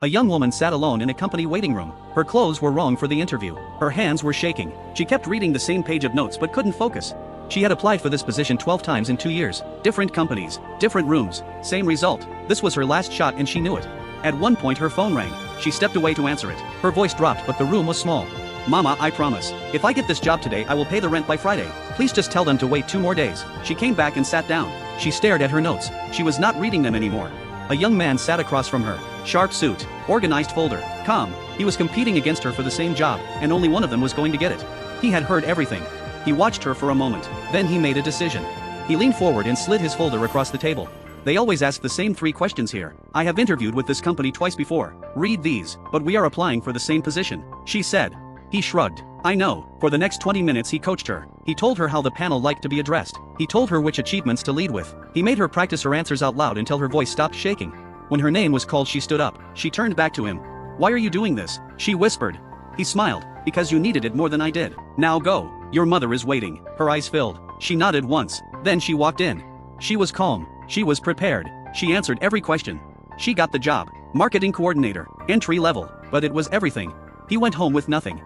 A young woman sat alone in a company waiting room. Her clothes were wrong for the interview. Her hands were shaking. She kept reading the same page of notes but couldn't focus. She had applied for this position 12 times in 2 years. Different companies, different rooms, same result. This was her last shot and she knew it. At one point her phone rang. She stepped away to answer it. Her voice dropped but the room was small. "Mama, I promise. If I get this job today I will pay the rent by Friday. Please just tell them to wait 2 more days." She came back and sat down. She stared at her notes. She was not reading them anymore. A young man sat across from her. Sharp suit, organized folder, calm. He was competing against her for the same job, and only one of them was going to get it. He had heard everything. He watched her for a moment. Then he made a decision. He leaned forward and slid his folder across the table. "They always ask the same 3 questions here. I have interviewed with this company twice before. Read these, but we are applying for the same position," she said. He shrugged. "I know." For the next 20 minutes he coached her. He told her how the panel liked to be addressed. He told her which achievements to lead with. He made her practice her answers out loud until her voice stopped shaking. When her name was called she stood up. She turned back to him. "Why are you doing this?" she whispered. He smiled. "Because you needed it more than I did. Now go. Your mother is waiting." Her eyes filled. She nodded once. Then she walked in. She was calm. She was prepared. She answered every question. She got the job. Marketing coordinator. Entry level. But it was everything. He went home with nothing.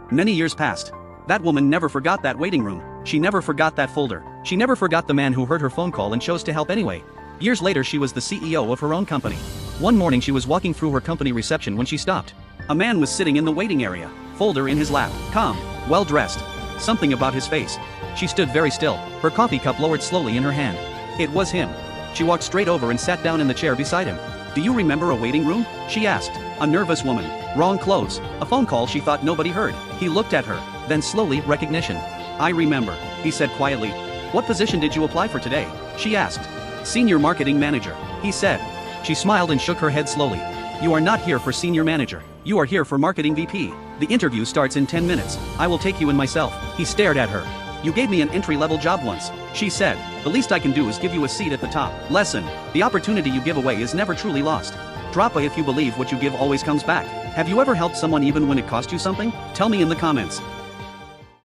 Many years passed. That woman never forgot that waiting room. She never forgot that folder. She never forgot the man who heard her phone call and chose to help anyway. Years later she was the CEO of her own company. One morning she was walking through her company reception when she stopped. A man was sitting in the waiting area, folder in his lap, calm, well-dressed. Something about his face. She stood very still, her coffee cup lowered slowly in her hand. It was him. She walked straight over and sat down in the chair beside him. "Do you remember a waiting room?" she asked. A nervous woman. Wrong clothes. A phone call she thought nobody heard. He looked at her. Then slowly recognition. "I remember," he said quietly. "What position did you apply for today?" she asked. "Senior marketing manager," he said. She smiled and shook her head slowly. "You are not here for senior manager. You are here for marketing VP. The interview starts in 10 minutes. I will take you in myself." He stared at her. "You gave me an entry-level job once," she said. "The least I can do is give you a seat at the top." Lesson. The opportunity you give away is never truly lost. Drop a if you believe what you give always comes back. Have you ever helped someone even when it cost you something? Tell me in the comments.